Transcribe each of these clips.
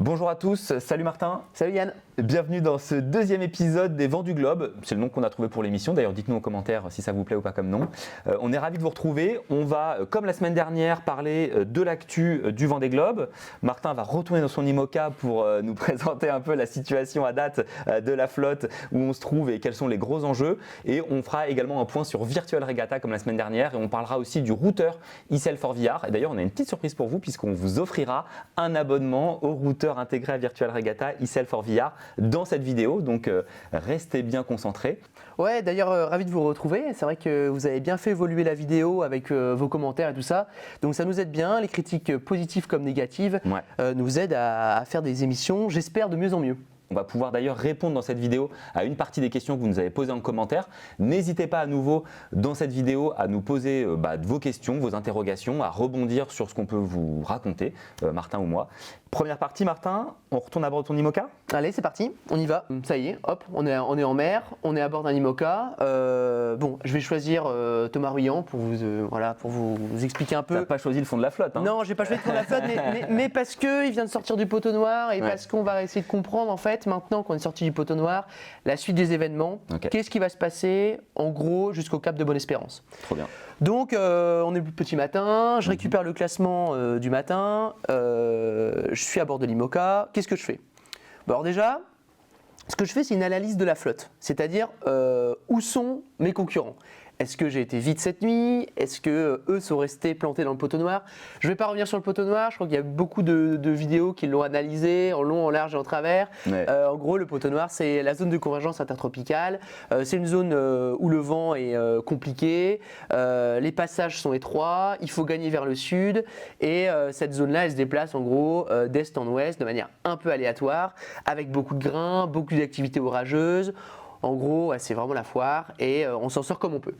Bonjour à tous, salut Martin. Salut Yann. Bienvenue dans ce deuxième épisode des Vents du Globe. C'est le nom qu'on a trouvé pour l'émission. D'ailleurs, dites-nous en commentaire si ça vous plaît ou pas comme nom. On est ravis de vous retrouver. On va, comme la semaine dernière, parler de l'actu du Vendée Globe. Martin va retourner dans son IMOCA pour nous présenter un peu la situation à date de la flotte, où on se trouve et quels sont les gros enjeux. Et on fera également un point sur Virtual Regatta comme la semaine dernière. Et on parlera aussi du routeur eSail4VR. Et d'ailleurs, on a une petite surprise pour vous puisqu'on vous offrira un abonnement au routeur intégré à Virtual Regatta eSail4VR dans cette vidéo, donc restez bien concentrés. Ouais, d'ailleurs, ravi de vous retrouver. C'est vrai que vous avez bien fait évoluer la vidéo avec vos commentaires et tout ça. Donc ça nous aide bien, les critiques positives comme négatives nous aident à faire des émissions, j'espère, de mieux en mieux. On va pouvoir d'ailleurs répondre dans cette vidéo à une partie des questions que vous nous avez posées en commentaire. N'hésitez pas à nouveau dans cette vidéo à nous poser vos questions, vos interrogations, à rebondir sur ce qu'on peut vous raconter, Martin ou moi. Première partie, Martin, on retourne à bord de ton IMOCA ? Allez, c'est parti, on y va. Ça y est, hop, on est en mer, on est à bord d'un IMOCA. Bon, je vais choisir Thomas Ruyant pour vous expliquer un peu. T'as pas choisi le fond de la flotte, hein ? Non, j'ai pas choisi le fond de la flotte, mais parce qu'il vient de sortir du poteau noir et parce qu'on va essayer de comprendre en fait, maintenant qu'on est sorti du poteau noir, la suite des événements. Qu'est-ce qui va se passer en gros jusqu'au Cap de Bonne-Espérance. Trop bien. Donc, on est le petit matin, je récupère le classement du matin, je suis à bord de l'IMOCA. Qu'est-ce que je fais ? Bon, alors déjà, ce que je fais, c'est une analyse de la flotte, c'est-à-dire où sont mes concurrents. Est-ce que j'ai été vite cette nuit ? Est-ce que eux sont restés plantés dans le poteau noir ? Je ne vais pas revenir sur le poteau noir, je crois qu'il y a beaucoup de vidéos qui l'ont analysé en long, en large et en travers. Ouais. En gros, le poteau noir, c'est la zone de convergence intertropicale. C'est une zone où le vent est compliqué, les passages sont étroits, il faut gagner vers le sud. Et cette zone-là, elle se déplace en gros d'est en ouest de manière un peu aléatoire, avec beaucoup de grains, beaucoup d'activités orageuses. En gros, c'est vraiment la foire et on s'en sort comme on peut.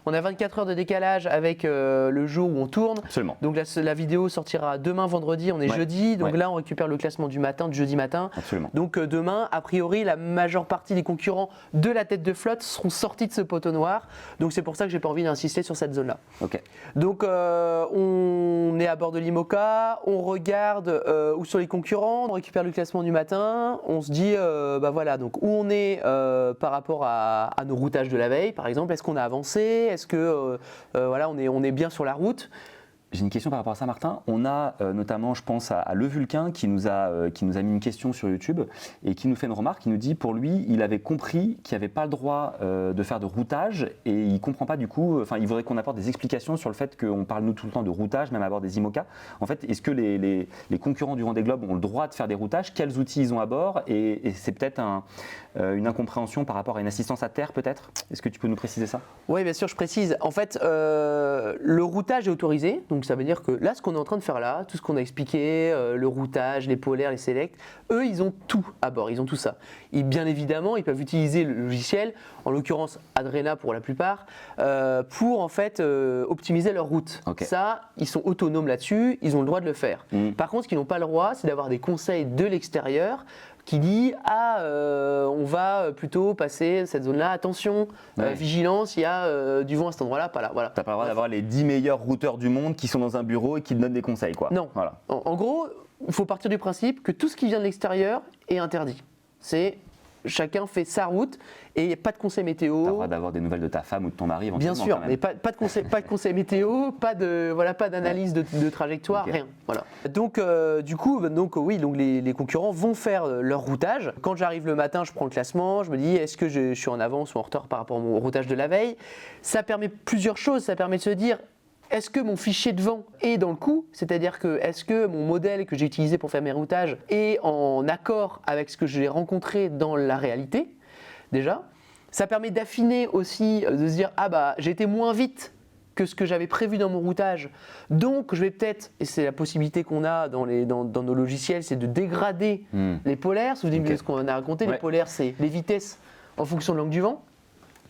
On a 24 heures de décalage avec le jour où on tourne. Absolument. Donc la vidéo sortira demain vendredi, on est jeudi. Donc là, on récupère le classement du matin, du jeudi matin. Absolument. Donc demain, a priori, la majeure partie des concurrents de la tête de flotte seront sortis de ce poteau noir. Donc c'est pour ça que j'ai pas envie d'insister sur cette zone-là. Donc on est à bord de l'IMOCA, on regarde où sont les concurrents, on récupère le classement du matin. On se dit, voilà, donc où on est par rapport à nos routages de la veille, par exemple. Est-ce qu'on a avancé ? Est-ce que on est bien sur la route ? J'ai une question par rapport à ça, Martin. On a notamment, je pense, à Le Vulcain qui nous a mis une question sur YouTube et qui nous fait une remarque, qui nous dit pour lui, il avait compris qu'il n'y avait pas le droit de faire de routage et il ne comprend pas du coup, il voudrait qu'on apporte des explications sur le fait qu'on parle nous tout le temps de routage, même à bord des IMOCA. En fait, est-ce que les concurrents du Vendée Globe ont le droit de faire des routages ? Quels outils ils ont à bord ? Et c'est peut-être une incompréhension par rapport à une assistance à terre peut-être ? Est-ce que tu peux nous préciser ça ? Oui, bien sûr, je précise. En fait, le routage est autorisé, donc ça veut dire que là, ce qu'on est en train de faire là, tout ce qu'on a expliqué, le routage, les polaires, les sélects, eux, ils ont tout à bord, ils ont tout ça. Et bien évidemment, ils peuvent utiliser le logiciel, en l'occurrence Adrena pour la plupart, pour en fait optimiser leur route. Ça, ils sont autonomes là-dessus, ils ont le droit de le faire. Par contre, ce qu'ils n'ont pas le droit, c'est d'avoir des conseils de l'extérieur qui dit on va plutôt passer cette zone-là, attention, vigilance, il y a du vent à cet endroit-là, pas là. Voilà. T'as pas le droit d'avoir les 10 meilleurs routeurs du monde qui sont dans un bureau et qui te donnent des conseils, quoi. Non. Voilà. En gros, il faut partir du principe que tout ce qui vient de l'extérieur est interdit. Chacun fait sa route et il n'y a pas de conseil météo. Tu as le droit d'avoir des nouvelles de ta femme ou de ton mari éventuellement. Bien sûr, mais pas de conseil météo, pas d'analyse de trajectoire, rien. Voilà. Donc du coup, les concurrents vont faire leur routage. Quand j'arrive le matin, je prends le classement, je me dis est-ce que je suis en avance ou en retard par rapport à mon routage de la veille. Ça permet plusieurs choses, ça permet de se dire est-ce que mon fichier de vent est dans le coup ? C'est-à-dire que est-ce que mon modèle que j'ai utilisé pour faire mes routages est en accord avec ce que j'ai rencontré dans la réalité ? Déjà. Ça permet d'affiner aussi, de se dire j'ai été moins vite que ce que j'avais prévu dans mon routage. Donc je vais peut-être, et c'est la possibilité qu'on a dans nos logiciels, c'est de dégrader les polaires. Souvenez-vous de ce qu'on a raconté, les polaires c'est les vitesses en fonction de l'angle du vent.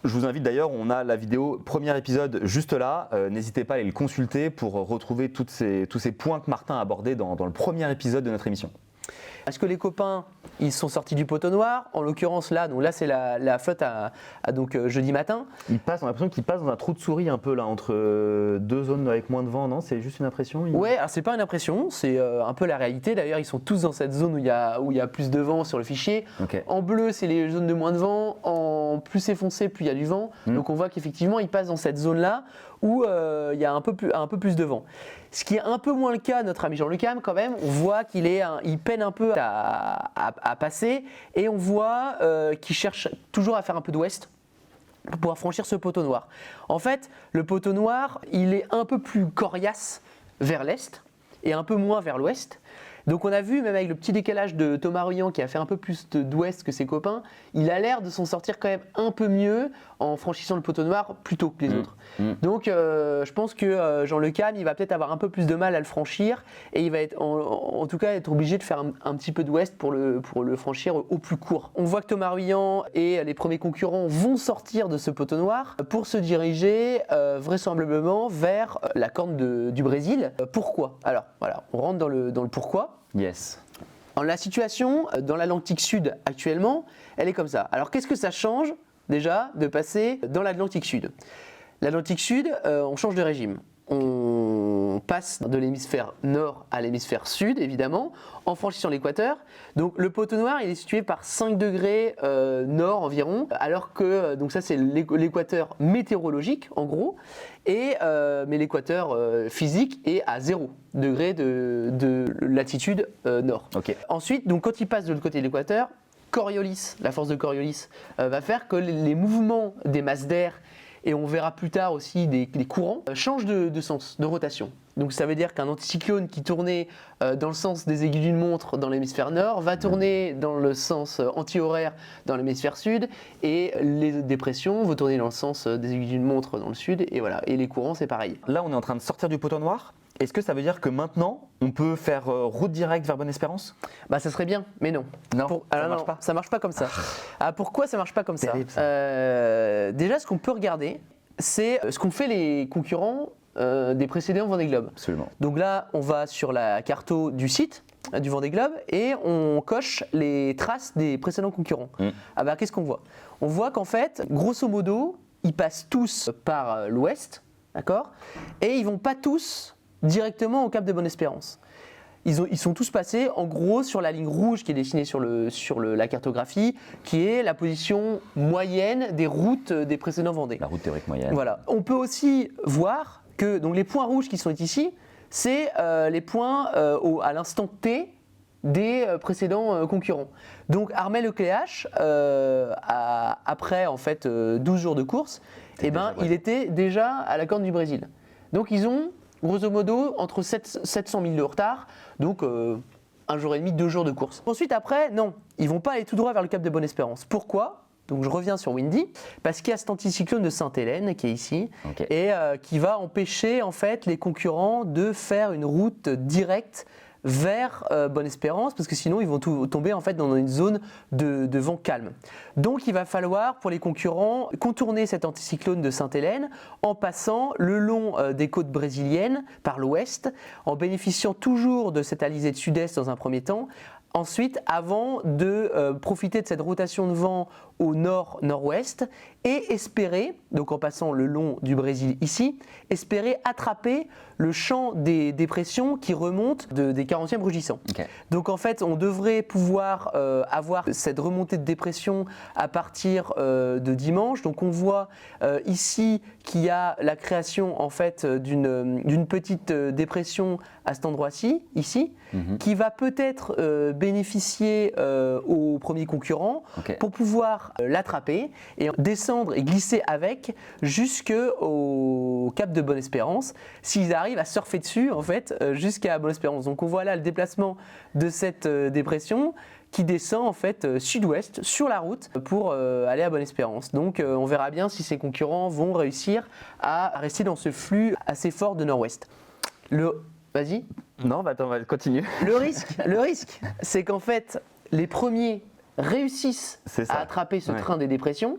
Je vous invite d'ailleurs, on a la vidéo premier épisode juste là, n'hésitez pas à aller le consulter pour retrouver tous ces points que Martin a abordés dans le premier épisode de notre émission. Est-ce que les copains, ils sont sortis du poteau noir? En l'occurrence là, donc là c'est la flotte à donc jeudi matin. On a l'impression qu'il passe dans un trou de souris un peu là, entre deux zones avec moins de vent, non? C'est juste une impression? Ouais, alors c'est pas une impression, c'est un peu la réalité. D'ailleurs, ils sont tous dans cette zone où il y a plus de vent sur le fichier. Ok. En bleu, c'est les zones de moins de vent. En plus c'est foncé, plus il y a du vent. Donc on voit qu'effectivement, ils passent dans cette zone-là où il y a un peu plus de vent. Ce qui est un peu moins le cas, notre ami Jean Le Cam, quand même, on voit qu'il peine un peu à passer et on voit qu'il cherche toujours à faire un peu d'ouest pour pouvoir franchir ce poteau noir. En fait, le poteau noir, il est un peu plus coriace vers l'est et un peu moins vers l'ouest. Donc on a vu, même avec le petit décalage de Thomas Ruyant qui a fait un peu plus d'ouest que ses copains, il a l'air de s'en sortir quand même un peu mieux en franchissant le poteau noir plus tôt que les autres. Donc je pense que Jean Le Cam, il va peut-être avoir un peu plus de mal à le franchir et il va être en tout cas être obligé de faire un petit peu d'ouest pour le franchir au plus court. On voit que Thomas Ruyant et les premiers concurrents vont sortir de ce poteau noir pour se diriger vraisemblablement vers la corne du Brésil. Pourquoi? Alors voilà, on rentre dans le pourquoi. Yes. La situation dans l'Atlantique Sud actuellement, elle est comme ça. Alors qu'est-ce que ça change déjà de passer dans l'Atlantique Sud? L'Atlantique Sud, on change de régime. On passe de l'hémisphère nord à l'hémisphère sud, évidemment, en franchissant l'équateur. Donc le poteau noir, il est situé par 5 degrés nord environ, alors que donc ça c'est l'équateur météorologique en gros, mais l'équateur physique est à 0 degré de latitude nord. Ok. Ensuite, donc quand il passe de l'autre côté de l'équateur, Coriolis, la force de Coriolis, va faire que les mouvements des masses d'air, et on verra plus tard aussi des courants, changent de sens, de rotation. Donc ça veut dire qu'un anticyclone qui tournait dans le sens des aiguilles d'une montre dans l'hémisphère nord va tourner dans le sens anti-horaire dans l'hémisphère sud, et les dépressions vont tourner dans le sens des aiguilles d'une montre dans le sud, et voilà. Et les courants, c'est pareil. Là, on est en train de sortir du poteau noir. Est-ce que ça veut dire que maintenant, on peut faire route directe vers Bonne-Espérance? Bah ça serait bien, mais non. Non, ça marche pas. Ça marche pas comme ça. Pourquoi ça marche pas comme Terrible, ça? Déjà, ce qu'on peut regarder, c'est ce qu'ont fait les concurrents des précédents Vendée Globe. Absolument. Donc là, on va sur la carto du site du Vendée Globe et on coche les traces des précédents concurrents. Qu'est-ce qu'on voit? On voit qu'en fait, grosso modo, ils passent tous par l'ouest, d'accord? Et ils vont pas tous directement au cap de Bonne-Espérance. Ils sont tous passés en gros sur la ligne rouge qui est dessinée sur la cartographie, qui est la position moyenne des routes des précédents Vendée. La route théorique moyenne. Voilà. On peut aussi voir que donc, les points rouges qui sont ici, c'est les points à l'instant T des précédents concurrents. Donc Armel-Lecléache, après en fait 12 jours de course, il était déjà à la corne du Brésil. Donc ils ont grosso modo entre 700 000 de retard, donc 1 jour et demi, 2 jours de course. Ensuite après, non, ils vont pas aller tout droit vers le cap de Bonne-Espérance. Pourquoi? Donc je reviens sur Windy, parce qu'il y a cet anticyclone de Sainte-Hélène qui est ici, et qui va empêcher en fait les concurrents de faire une route directe vers Bonne-Espérance, parce que sinon ils vont tomber en fait dans une zone de vent calme. Donc il va falloir pour les concurrents contourner cet anticyclone de Sainte-Hélène en passant le long des côtes brésiliennes par l'ouest, en bénéficiant toujours de cette alizée de sud-est dans un premier temps. Ensuite, avant de profiter de cette rotation de vent au nord-nord-ouest et espérer, donc en passant le long du Brésil ici, espérer attraper le champ des dépressions qui remonte des 40e rugissants. Donc en fait, on devrait pouvoir avoir cette remontée de dépression à partir de dimanche. Donc on voit ici qu'il y a la création en fait d'une petite dépression à cet endroit-ci, ici, qui va peut-être bénéficier aux premiers concurrents pour pouvoir l'attraper et descendre et glisser avec jusqu'au cap de Bonne-Espérance, s'ils arrivent à surfer dessus en fait jusqu'à Bonne-Espérance. Donc on voit là le déplacement de cette dépression qui descend en fait sud-ouest sur la route pour aller à Bonne-Espérance. Donc on verra bien si ces concurrents vont réussir à rester dans ce flux assez fort de nord-ouest. Vas-y. Non, attends, on va continuer. Le risque, c'est qu'en fait, les premiers réussissent à attraper ce train des dépressions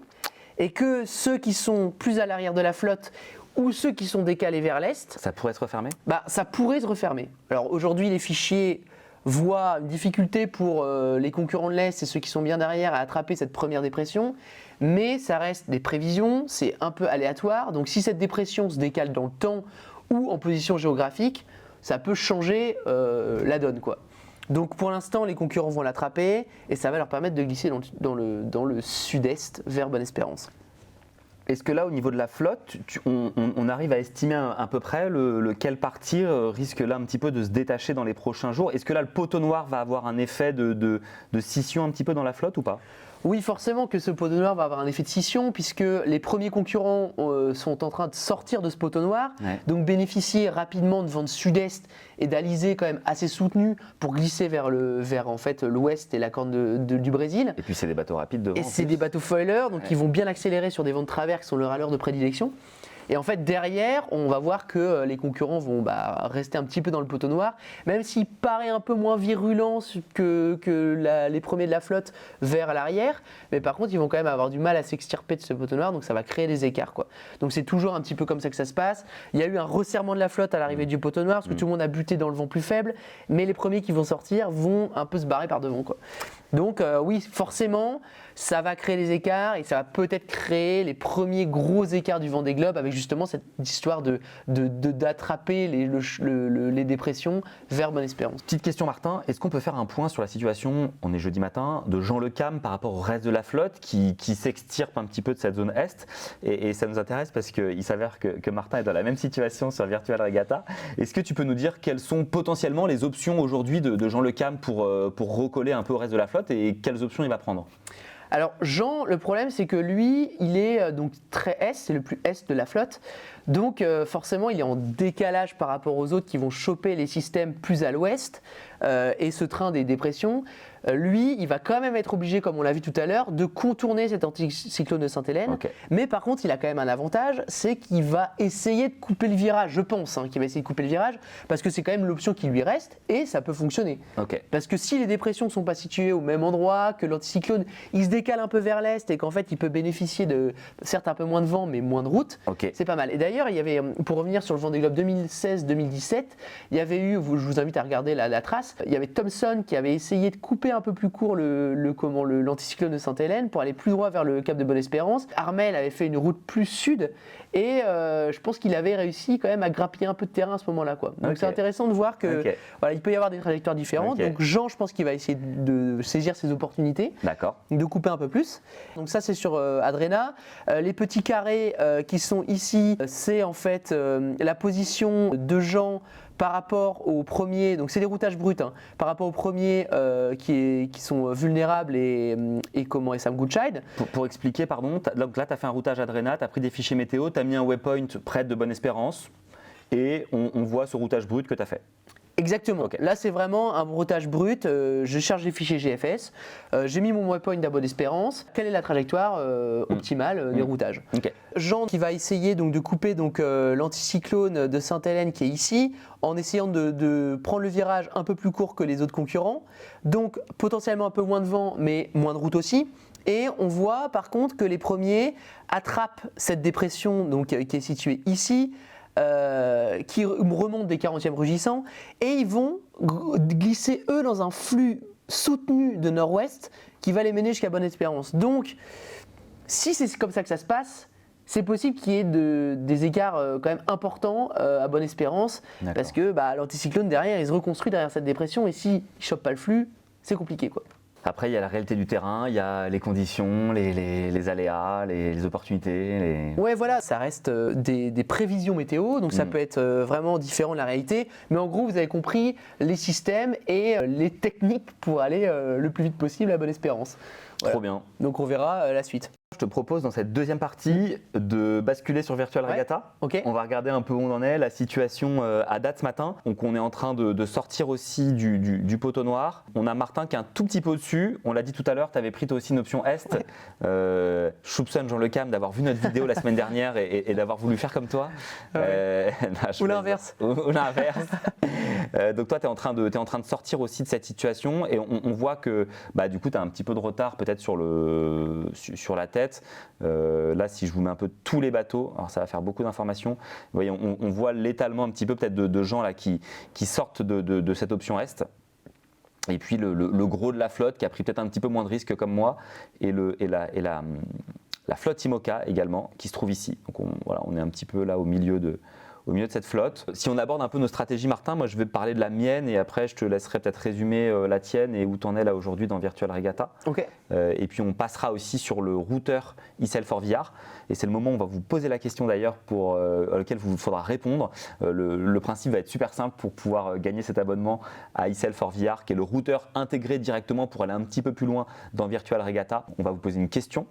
et que ceux qui sont plus à l'arrière de la flotte ou ceux qui sont décalés vers l'est... Ça pourrait se refermer? Ça pourrait se refermer. Alors aujourd'hui, les fichiers voit une difficulté pour les concurrents de l'Est et ceux qui sont bien derrière à attraper cette première dépression, mais ça reste des prévisions, c'est un peu aléatoire, donc si cette dépression se décale dans le temps ou en position géographique, ça peut changer la donne, quoi. Donc pour l'instant, les concurrents vont l'attraper et ça va leur permettre de glisser dans le sud-est vers Bonne-Espérance. Est-ce que là, au niveau de la flotte, on arrive à estimer à peu près lequel parti risque là un petit peu de se détacher dans les prochains jours? Est-ce que là, le poteau noir va avoir un effet de scission un petit peu dans la flotte ou pas? Oui, forcément que ce poteau noir va avoir un effet de scission puisque les premiers concurrents sont en train de sortir de ce poteau noir, donc bénéficier rapidement de vent de sud-est et d'alizé quand même assez soutenu pour glisser vers en fait l'ouest et la corne du Brésil. Et puis c'est des bateaux rapides devant. Et c'est des bateaux foilers, donc ils vont bien accélérer sur des vents de travers qui sont leur allure de prédilection. Et en fait, derrière, on va voir que les concurrents vont rester un petit peu dans le poteau noir, même s'il paraît un peu moins virulent que les premiers de la flotte vers l'arrière. Mais par contre, ils vont quand même avoir du mal à s'extirper de ce poteau noir, donc ça va créer des écarts, quoi. Donc c'est toujours un petit peu comme ça que ça se passe. Il y a eu un resserrement de la flotte à l'arrivée du poteau noir, parce que tout le monde a buté dans le vent plus faible, mais les premiers qui vont sortir vont un peu se barrer par devant, quoi. Donc oui, forcément, ça va créer des écarts et ça va peut-être créer les premiers gros écarts du Vendée Globe avec justement cette histoire d'attraper les dépressions vers Bonne-Espérance. Petite question Martin, est-ce qu'on peut faire un point sur la situation, on est jeudi matin, de Jean Le Cam par rapport au reste de la flotte qui s'extirpe un petit peu de cette zone Est et ça nous intéresse parce qu'il s'avère que Martin est dans la même situation sur Virtual Regatta. Est-ce que tu peux nous dire quelles sont potentiellement les options aujourd'hui de Jean Le Cam pour recoller un peu au reste de la flotte et quelles options il va prendre? Alors Jean, le problème c'est que lui, il est donc très est, c'est le plus est de la flotte. Donc forcément, il est en décalage par rapport aux autres qui vont choper les systèmes plus à l'ouest et ce train des dépressions. Lui, il va quand même être obligé, comme on l'a vu tout à l'heure, de contourner cet anticyclone de Sainte-Hélène. Okay. Mais par contre, il a quand même un avantage, c'est qu'il va essayer de couper le virage, je pense, qu'il va essayer de couper le virage, parce que c'est quand même l'option qui lui reste et ça peut fonctionner. Okay. Parce que si les dépressions ne sont pas situées au même endroit, que l'anticyclone, il se décale un peu vers l'est et qu'en fait, il peut bénéficier de, certes, un peu moins de vent, mais moins de route, c'est pas mal. Et d'ailleurs, il y avait, pour revenir sur le Vendée Globe 2016-2017, il y avait eu, je vous invite à regarder la trace, il y avait Thomson qui avait essayé de couper un peu plus court l'anticyclone de Sainte-Hélène pour aller plus droit vers le cap de Bonne-Espérance. Armel avait fait une route plus sud et je pense qu'il avait réussi quand même à grappiller un peu de terrain à ce moment-là, quoi. Donc c'est intéressant de voir que voilà, il peut y avoir des trajectoires différentes. Donc Jean, je pense qu'il va essayer de saisir ses opportunités, de couper un peu plus. Donc ça c'est sur Adrena. Les petits carrés qui sont ici, c'est en fait la position de Jean par rapport aux premiers, donc c'est des routages bruts, par rapport aux premiers qui sont vulnérables et Sam Goodchild. Pour expliquer, pardon, donc là tu as fait un routage Adrena, tu as pris des fichiers météo, tu as mis un waypoint près de Bonne-Espérance et on voit ce routage brut que tu as fait. Exactement. Là, c'est vraiment un routage brut. Je charge les fichiers GFS. J'ai mis mon waypoint à Bonne-Espérance. Quelle est la trajectoire optimale des routages? Jean qui va essayer donc de couper l'anticyclone de Sainte-Hélène qui est ici, en essayant de prendre le virage un peu plus court que les autres concurrents. Donc potentiellement un peu moins de vent, mais moins de route aussi. Et on voit par contre que les premiers attrapent cette dépression donc, qui est située ici. Qui remontent des 40e rugissants et ils vont glisser eux dans un flux soutenu de nord-ouest qui va les mener jusqu'à Bonne-Espérance. Donc si c'est comme ça que ça se passe, c'est possible qu'il y ait des écarts quand même importants à Bonne-Espérance parce que l'anticyclone derrière il se reconstruit derrière cette dépression et s'il ne chope pas le flux, c'est compliqué, quoi. Après, il y a la réalité du terrain, il y a les conditions, les aléas, les opportunités. Ouais, voilà, ça reste des prévisions météo, donc ça peut être vraiment différent de la réalité. Mais en gros, vous avez compris les systèmes et les techniques pour aller le plus vite possible à Bonne-Espérance. Voilà. Trop bien. Donc on verra la suite. Je te propose dans cette deuxième partie de basculer sur Virtual Regatta. Okay. On va regarder un peu où on en est, la situation à date ce matin. Donc on est en train de sortir aussi du poteau noir. On a Martin qui est un tout petit peu au-dessus. On l'a dit tout à l'heure, tu avais pris toi aussi une option Est. Je soupçonne Jean Le Cam d'avoir vu notre vidéo la semaine dernière et d'avoir voulu faire comme toi. Ou l'inverse. Ou l'inverse. Donc toi, tu es en train de sortir aussi de cette situation et on voit que du coup, tu as un petit peu de retard peut-être sur la tête. Là, si je vous mets un peu tous les bateaux, alors ça va faire beaucoup d'informations. Vous voyez, on voit l'étalement un petit peu peut-être de gens là qui sortent de cette option Est. Et puis le gros de la flotte qui a pris peut-être un petit peu moins de risques comme moi, et la flotte IMOCA également, qui se trouve ici. Donc on est un petit peu là au milieu de cette flotte. Si on aborde un peu nos stratégies, Martin, moi je vais parler de la mienne et après je te laisserai peut-être résumer la tienne et où tu en es là aujourd'hui dans Virtual Regatta. Ok. Et puis on passera aussi sur le routeur eSelf for VR. Et c'est le moment où on va vous poser la question d'ailleurs à laquelle il vous faudra répondre. Le principe va être super simple pour pouvoir gagner cet abonnement à eSelf for VR, qui est le routeur intégré directement pour aller un petit peu plus loin dans Virtual Regatta. On va vous poser une question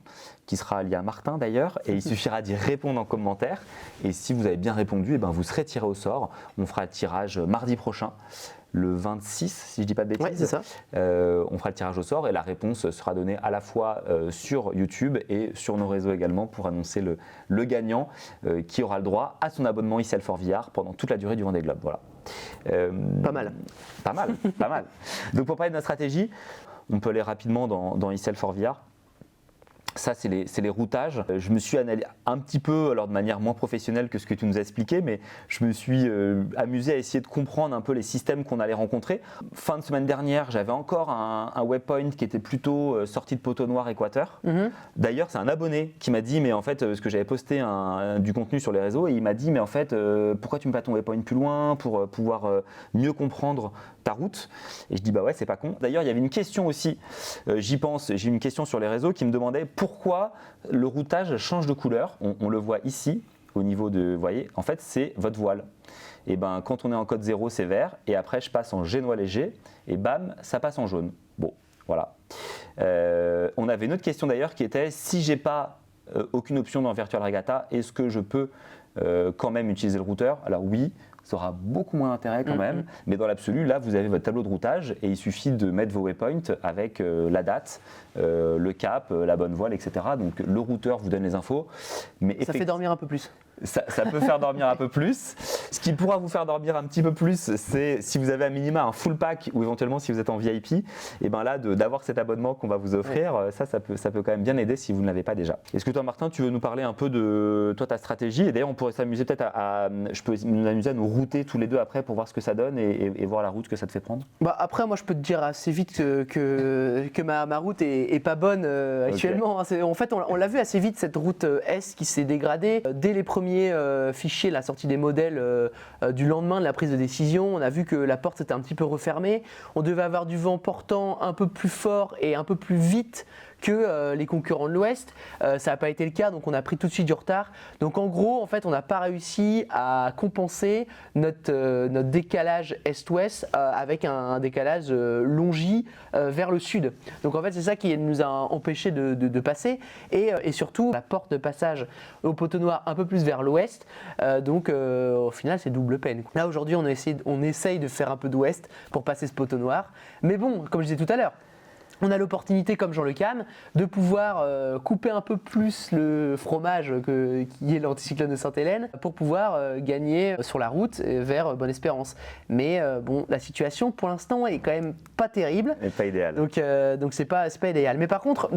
qui sera liée à Martin d'ailleurs, et il suffira d'y répondre en commentaire. Et si vous avez bien répondu, vous serez tiré au sort. On fera le tirage mardi prochain, le 26, si je ne dis pas de bêtises. Ouais, c'est ça. On fera le tirage au sort et la réponse sera donnée à la fois sur YouTube et sur nos réseaux également pour annoncer le gagnant qui aura le droit à son abonnement eSelf for VR pendant toute la durée du Vendée Globe. Voilà. Pas mal. Pas mal, pas mal. Donc pour parler de notre stratégie, on peut aller rapidement dans eSelf for VR. Ça, c'est les routages. Je me suis analysé un petit peu, alors de manière moins professionnelle que ce que tu nous as expliqué, mais je me suis amusé à essayer de comprendre un peu les systèmes qu'on allait rencontrer. Fin de semaine dernière, j'avais encore un waypoint qui était plutôt sorti de poteau noir équateur. D'ailleurs, c'est un abonné qui m'a dit, mais en fait, parce que j'avais posté du contenu sur les réseaux, et il m'a dit, mais en fait, pourquoi tu mets pas ton waypoint plus loin pour pouvoir mieux comprendre ta route? Et je dis, bah ouais, c'est pas con. D'ailleurs, il y avait une question aussi, j'y pense, j'ai eu une question sur les réseaux qui me demandait pourquoi le routage change de couleur. On le voit ici, au niveau de, vous voyez, en fait, c'est votre voile. Et quand on est en code 0, c'est vert, et après, je passe en génois léger, et bam, ça passe en jaune. Bon, voilà. On avait une autre question d'ailleurs qui était, si j'ai pas aucune option dans Virtual Regatta, est-ce que je peux quand même utiliser le routeur? Alors oui, ça aura beaucoup moins d'intérêt quand même, mais dans l'absolu, là, vous avez votre tableau de routage et il suffit de mettre vos waypoints avec la date, le cap, la bonne voile, etc. Donc le routeur vous donne les infos. Mais Ça fait dormir un peu plus. Ça peut faire dormir un peu plus. Ce qui pourra vous faire dormir un petit peu plus, c'est si vous avez à minima un full pack ou éventuellement si vous êtes en VIP, et bien là, d'avoir cet abonnement qu'on va vous offrir, ça peut quand même bien aider si vous ne l'avez pas déjà. Est-ce que toi, Martin, tu veux nous parler un peu de ta stratégie? Et d'ailleurs, on pourrait s'amuser peut-être je peux nous amuser à nous router tous les deux après pour voir ce que ça donne et voir la route que ça te fait prendre. Après, moi, je peux te dire assez vite que ma route est pas bonne actuellement. Okay. En fait, on l'a vu assez vite, cette route S qui s'est dégradée. Dès les premiers fichiers, la sortie des modèles du lendemain de la prise de décision, on a vu que la porte s'était un petit peu refermée. On devait avoir du vent portant un peu plus fort et un peu plus vite que les concurrents de l'Ouest. Ça n'a pas été le cas, donc on a pris tout de suite du retard. Donc en gros, en fait, on n'a pas réussi à compenser notre décalage Est-Ouest avec un décalage longi vers le sud. Donc en fait, c'est ça qui nous a empêché de passer. Et surtout, la porte de passage au poteau noir un peu plus vers l'Ouest. Donc au final, c'est double peine. Là, aujourd'hui, on essaye de faire un peu d'Ouest pour passer ce poteau noir. Mais bon, comme je disais tout à l'heure, on a l'opportunité, comme Jean Le Cam, de pouvoir couper un peu plus le fromage qui est l'anticyclone de Sainte-Hélène pour pouvoir gagner sur la route vers Bonne-Espérance. Mais bon, la situation pour l'instant est quand même pas terrible. Et pas idéal. Donc c'est pas idéal. Mais par contre,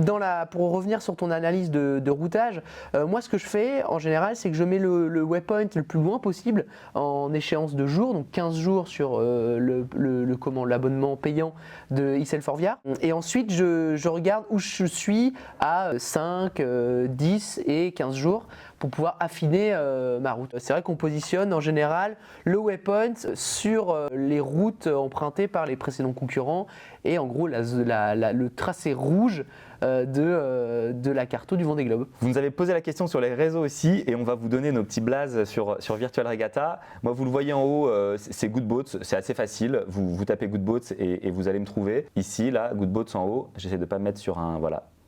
pour revenir sur ton analyse de routage, moi ce que je fais en général, c'est que je mets le waypoint le plus loin possible en échéance de jours, donc 15 jours sur l'abonnement payant de eSelf for VR. Et ensuite, je regarde où je suis à 5, 10 et 15 jours pour pouvoir affiner ma route. C'est vrai qu'on positionne en général le waypoint sur les routes empruntées par les précédents concurrents et en gros le tracé rouge de la carte du Vendée Globe. Vous nous avez posé la question sur les réseaux aussi et on va vous donner nos petits blazes sur Virtual Regatta. Moi, vous le voyez en haut, c'est Goodboats, c'est assez facile. Vous tapez Goodboats et vous allez me trouver. Ici, là, Goodboats en haut. J'essaie de ne pas me mettre sur un...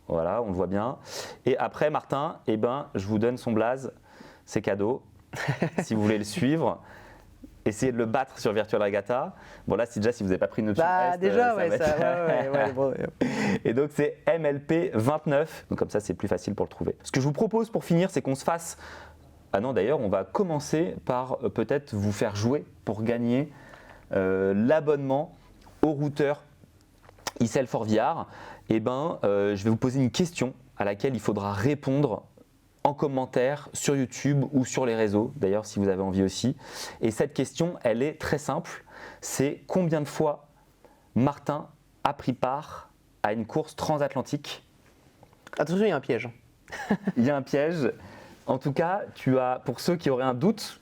Voilà, on le voit bien. Et après, Martin, je vous donne son blaze. C'est cadeau. Si vous voulez le suivre. Essayez de le battre sur Virtual Regatta. Bon là, c'est déjà si vous n'avez pas pris une option Est, déjà, bon. Et donc c'est MLP29. Donc comme ça, c'est plus facile pour le trouver. Ce que je vous propose pour finir, c'est qu'on se fasse... Ah non, d'ailleurs, on va commencer par peut-être vous faire jouer pour gagner l'abonnement au routeur eSelf for VR. Je vais vous poser une question à laquelle il faudra répondre en commentaire sur YouTube ou sur les réseaux, d'ailleurs si vous avez envie aussi. Et cette question, elle est très simple, c'est combien de fois Martin a pris part à une course transatlantique. Attention, il y a un piège. Il y a un piège. En tout cas, pour ceux qui auraient un doute,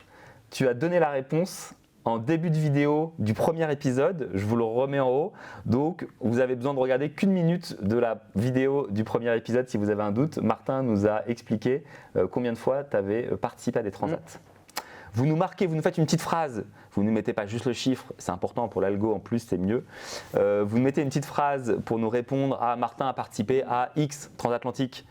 tu as donné la réponse en début de vidéo du premier épisode. Je vous le remets en haut. Donc, vous avez besoin de regarder qu'1 minute de la vidéo du premier épisode si vous avez un doute. Martin nous a expliqué combien de fois tu avais participé à des transats. Vous nous marquez, vous nous faites une petite phrase. Vous ne mettez pas juste le chiffre, c'est important pour l'algo en plus, c'est mieux. Vous mettez une petite phrase pour nous répondre à Martin a participé à X transatlantique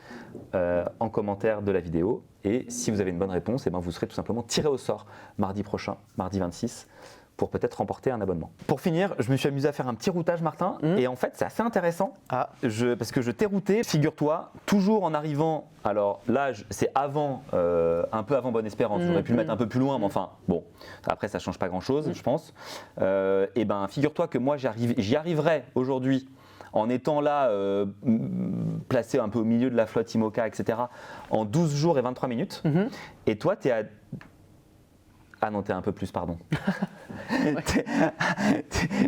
en commentaire de la vidéo. Et si vous avez une bonne réponse, eh ben vous serez tout simplement tiré au sort mardi prochain, mardi 26, pour peut-être remporter un abonnement. Pour finir, je me suis amusé à faire un petit routage, Martin, et en fait c'est assez intéressant, parce que je t'ai routé, figure-toi, toujours en arrivant, alors là c'est avant, un peu avant Bonne Espérance, j'aurais pu le mettre un peu plus loin, mais enfin bon, après ça change pas grand-chose, je pense. Et ben figure-toi que moi j'y arriverai aujourd'hui en étant là, placé un peu au milieu de la flotte IMOCA, etc., en 12 jours et 23 minutes. Et toi, tu es à... Ah non, tu es un peu plus, pardon.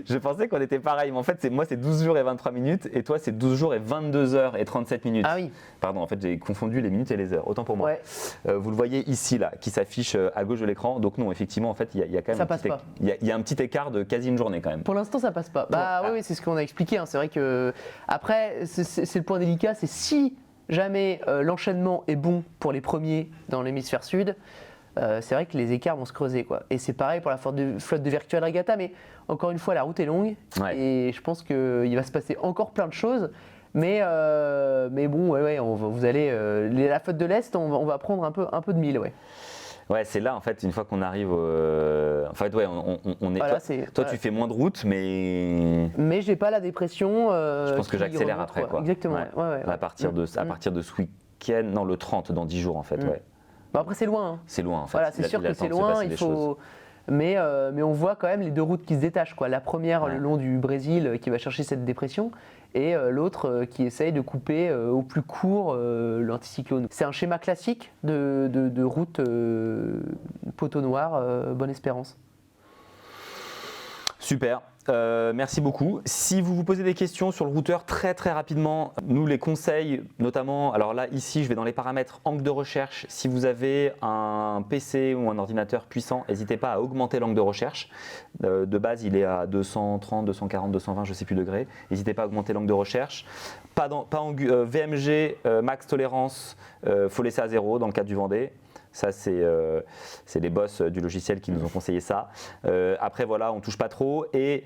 Je pensais qu'on était pareil, mais en fait, moi, c'est 12 jours et 23 minutes, et toi, c'est 12 jours et 22 heures et 37 minutes. Ah oui. Pardon, en fait, j'ai confondu les minutes et les heures, autant pour moi. Ouais. Vous le voyez ici, là, qui s'affiche à gauche de l'écran. Donc non, effectivement, en fait, il y a quand même il y a un petit écart de quasi une journée quand même. Pour l'instant, ça passe pas. Bah oui, c'est ce qu'on a expliqué. Hein. C'est vrai que après, c'est le point délicat, c'est si jamais l'enchaînement est bon pour les premiers dans l'hémisphère sud. C'est vrai que les écarts vont se creuser, quoi. Et c'est pareil pour la flotte de Virtual Regatta, mais encore une fois, la route est longue et je pense qu'il va se passer encore plein de choses. Mais bon, vous allez, la flotte de l'Est, on va prendre un peu de mille, ouais. Ouais, c'est là en fait, une fois qu'on arrive, en fait, ouais, on est. Voilà, toi, tu fais moins de route, mais. Mais j'ai pas la dépression. Je pense que j'accélère après, quoi. Exactement. Ouais. À partir de ce week-end, non, le 30, dans 10 jours en fait, ouais. Bon, après c'est loin. Hein. C'est loin en fait. Voilà, c'est sûr que c'est loin. Il faut. Mais on voit quand même les deux routes qui se détachent, quoi. La première le long du Brésil qui va chercher cette dépression et l'autre qui essaye de couper au plus court l'anticyclone. C'est un schéma classique de route poteau noir, Bonne Espérance. Super. Merci beaucoup. Si vous vous posez des questions sur le routeur très rapidement, nous les conseils notamment, alors là ici je vais dans les paramètres angle de recherche. Si vous avez un PC ou un ordinateur puissant, n'hésitez pas à augmenter l'angle de recherche. De base il est à 230, 240, 220, je ne sais plus degrés. N'hésitez pas à augmenter l'angle de recherche. Pas en VMG, max tolérance, faut laisser à 0 dans le cadre du Vendée. Ça, c'est les boss du logiciel qui nous ont conseillé ça. Après, voilà, on ne touche pas trop. Et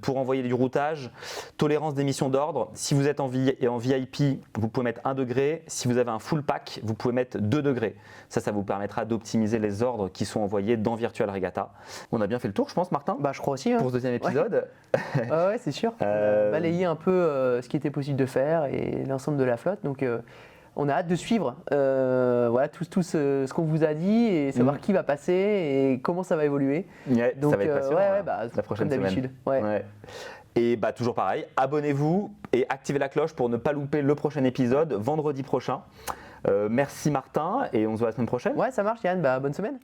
pour envoyer du routage, tolérance d'émission d'ordre. Si vous êtes en VIP, vous pouvez mettre 1 degré. Si vous avez un full pack, vous pouvez mettre 2 degrés. Ça vous permettra d'optimiser les ordres qui sont envoyés dans Virtual Regatta. On a bien fait le tour, je pense, Martin. Bah, je crois aussi. Hein. Pour ce deuxième épisode. Ouais, c'est sûr. Balayer un peu ce qui était possible de faire et l'ensemble de la flotte. Donc, on a hâte de suivre voilà, tout ce qu'on vous a dit et savoir qui va passer et comment ça va évoluer. Ouais, donc, ça va être passionnant, la prochaine comme d'habitude. Ouais. Et bah, toujours pareil, abonnez-vous et activez la cloche pour ne pas louper le prochain épisode vendredi prochain. Merci Martin et on se voit la semaine prochaine. Ouais, ça marche Yann, bonne semaine.